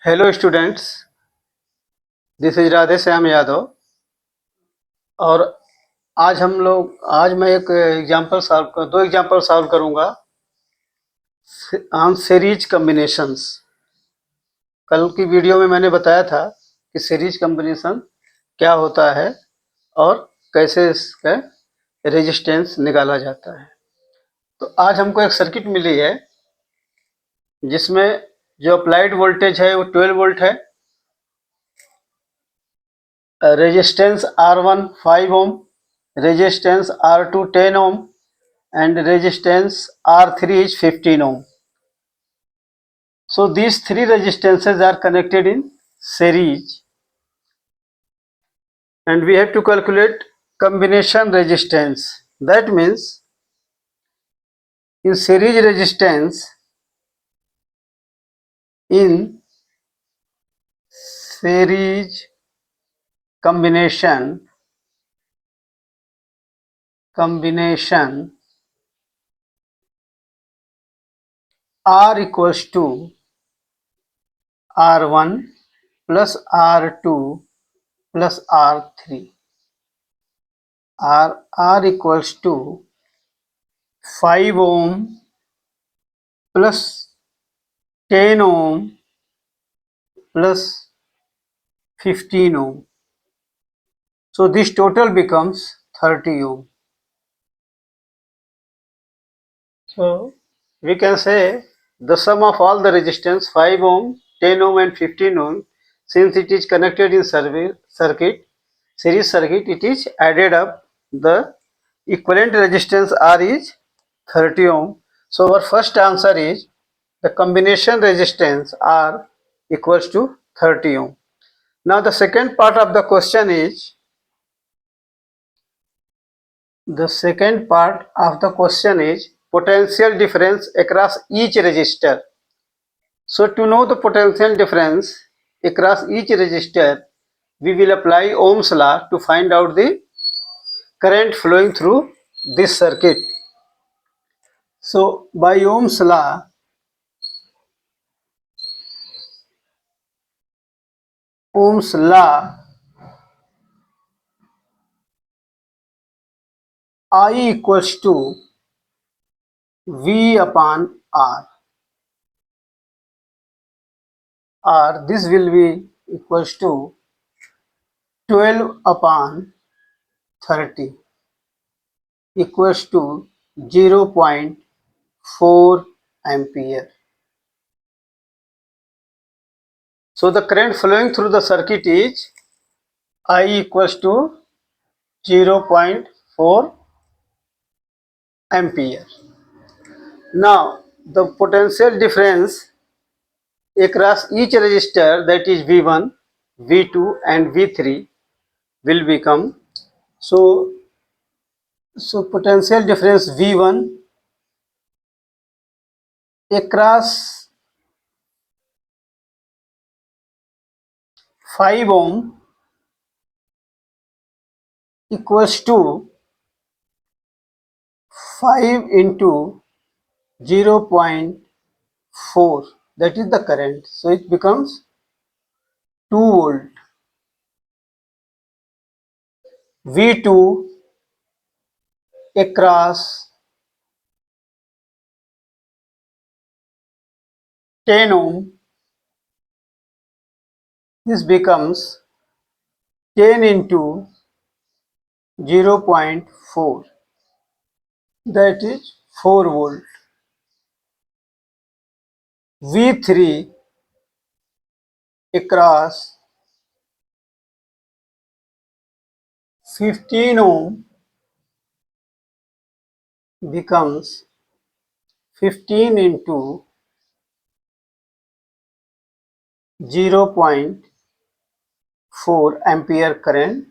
Hello students, this is Radhe Shyam Yadav. और आज मैं एक दो एग्जांपल सॉल्व करूंगा ऑन सीरीज कॉम्बिनेशंस। कल की वीडियो में मैंने बताया था कि सीरीज कॉम्बिनेशन क्या होता है और कैसे इसका रेजिस्टेंस निकाला जाता है। तो आज हमको एक सर्किट मिली है जिसमें जो अप्लाइड वोल्टेज है वो 12 वोल्ट है, resistance R1 5 ohm, resistance R2 10 ohm and resistance R3 is 15 ohm. So these three resistances are connected in series and we have to calculate combination resistance. That means in series resistance, in series combination R equals to R1 plus R2 plus R3. R equals to 5 ohm plus 10 ohm plus 15 ohm. So this total becomes 30 ohm. So we can say the sum of all the resistance 5 ohm, 10 ohm and 15 ohm, since it is connected in series circuit, it is added up. The equivalent resistance R is 30 ohm. So our first answer is the combination resistance R equals to 30 ohm. Now the second part of the question is potential difference across each resistor. So to know the potential difference across each resistor, we will apply Ohm's law to find out the current flowing through this circuit. So by Ohm's law, I equals to V upon R. Or this will be equals to 12 upon 30 equals to 0.4 ampere. So the current flowing through the circuit is I equals to 0.4 ampere. Now the potential difference across each resistor, that is V1, V2 and V3, will become so potential difference V1 across 5 ohm equals to 5 into 0.4, that is the current. So it becomes 2 volt. V2 across 10 ohm, this becomes 10 into 0.4, that is 4 volt. V3 across 15 ohm becomes 15 into 0.4 ampere current.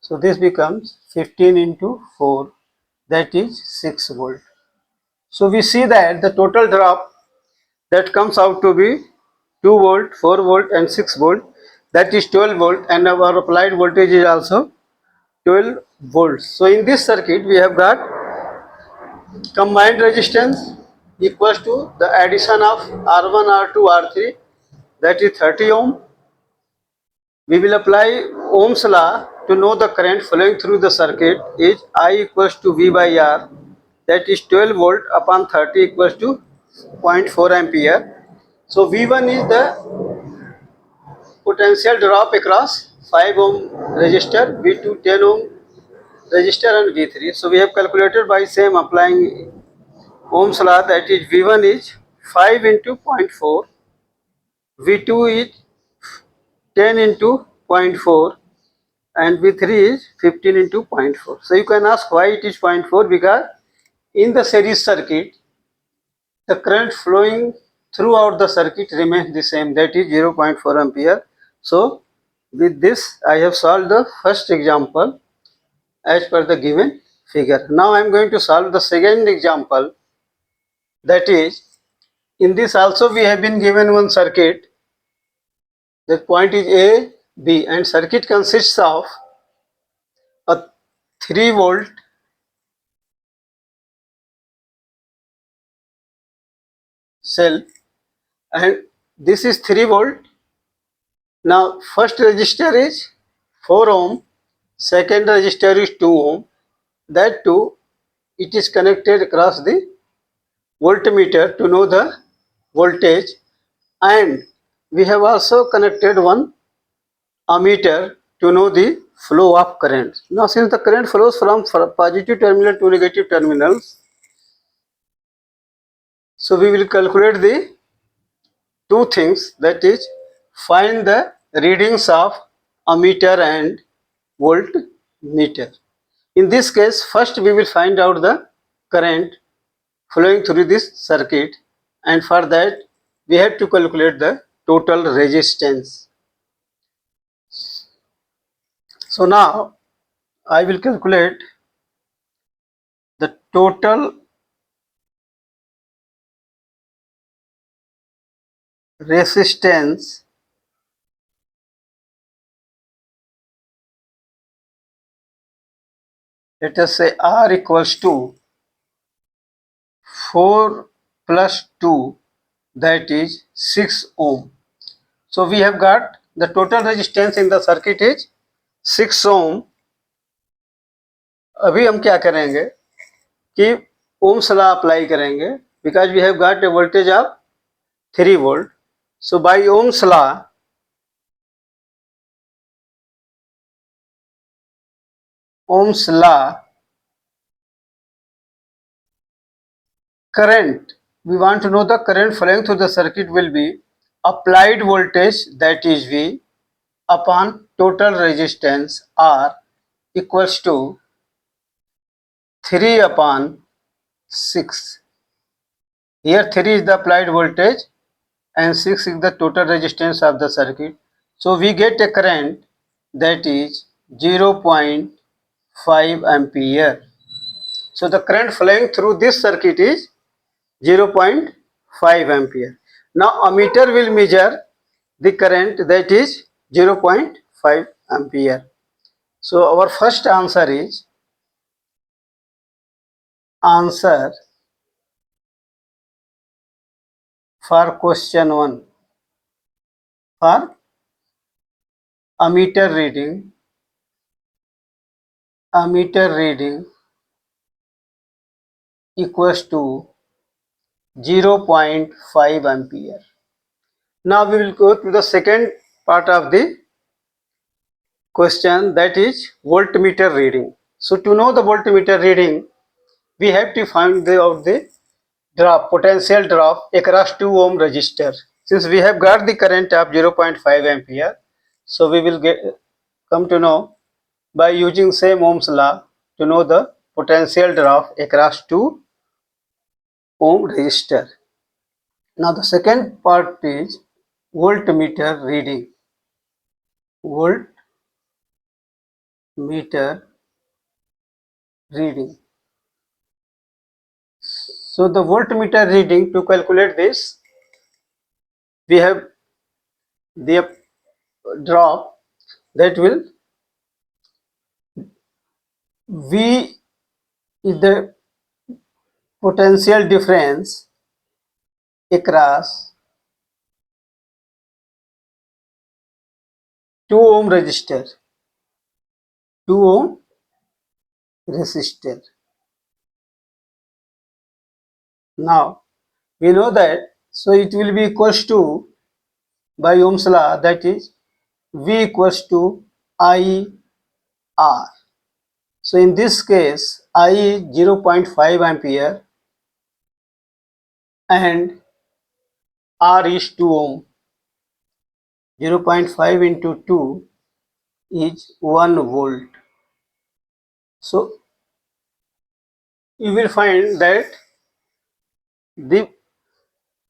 So this becomes 15 into 4, that is 6 volt. So we see that the total drop that comes out to be 2 volt, 4 volt and 6 volt, that is 12 volt, and our applied voltage is also 12 volts. So in this circuit we have got combined resistance equals to the addition of R1, R2, R3, that is 30 ohm. We will apply Ohm's law to know the current flowing through the circuit is I equals to V by R, that is 12 volt upon 30 equals to 0.4 ampere. So V1 is the potential drop across 5 ohm resistor, V2 10 ohm resistor and V3. So we have calculated by same applying Ohm's law, that is V1 is 5 into zero point 0.4, V2 is 10 into zero point 0.4 and V3 is 15 into zero point 0.4. So you can ask why it is 0.4, because in the series circuit the current flowing throughout the circuit remains the same, that is 0.4 ampere. So with this I have solved the first example as per the given figure. Now I am going to solve the second example, that is, in this also we have been given one circuit. The point is A, B, and circuit consists of a 3 volt cell, and this is 3 volt. Now first resistor is 4 ohm, second resistor is 2 ohm, that too it is connected across the voltmeter to know the voltage, and we have also connected one ammeter to know the flow of current. Now since the current flows from positive terminal to negative terminals, so we will calculate the two things, that is, find the readings of ammeter and voltmeter. In this case, first we will find out the current flowing through this circuit, and for that we have to calculate the total resistance. So now I will calculate the total resistance let us say R equals to 4 plus 2, that is 6 ohm. So we have got the total resistance in the circuit is 6 ohm. अभी हम क्या करेंगे कि Ohm's law apply करेंगे, because we have got a voltage of 3 volt. So by Ohm's law current, we want to know the current flowing through the circuit will be applied voltage, that is V, upon total resistance R equals to 3 upon 6. Here 3 is the applied voltage and 6 is the total resistance of the circuit. So we get a current that is 0.5 ampere. So the current flowing through this circuit is 0.5 ampere. Now ammeter will measure the current, that is 0.5 ampere. So our first answer is answer for question 1 for ammeter reading equals to 0.5 ampere. Now we will go to the second part of the question, that is voltmeter reading. So to know the voltmeter reading, we have to find out the drop, potential drop across 2 ohm resistor. Since we have got the current of 0.5 ampere, so we will come to know by using same Ohm's law to know the potential drop across 2 ohm resistor. Now the second part is voltmeter reading. Voltmeter reading. So the voltmeter reading, to calculate this, we have the drop, that will V is the potential difference across 2 ohm resistor. 2 ohm resistor. Now we know that, so it will be equals to, by Ohm's law, that is V equals to I R. So in this case I is 0.5 ampere and R is 2 ohm. 0.5 into 2 is 1 volt. So you will find that the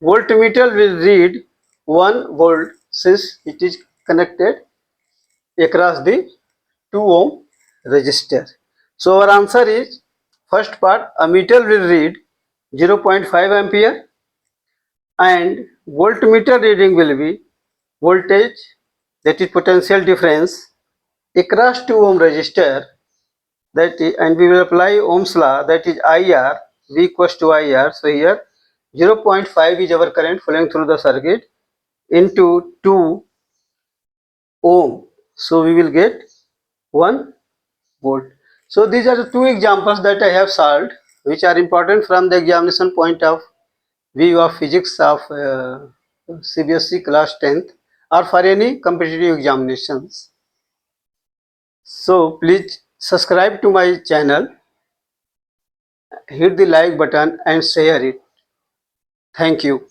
voltmeter will read 1 volt since it is connected across the 2 ohm resistor. So our answer is, first part, a meter will read 0.5 ampere and voltmeter reading will be voltage, that is potential difference, across 2 ohm resistor, that is, and we will apply Ohm's law, that is IR, V equals to IR. So here 0.5 is our current flowing through the circuit into 2 ohm. So we will get 1 volt. So these are the two examples that I have solved, which are important from the examination point of view of physics of CBSE class 10th or for any competitive examinations. So please subscribe to my channel, hit the like button and share it. Thank you.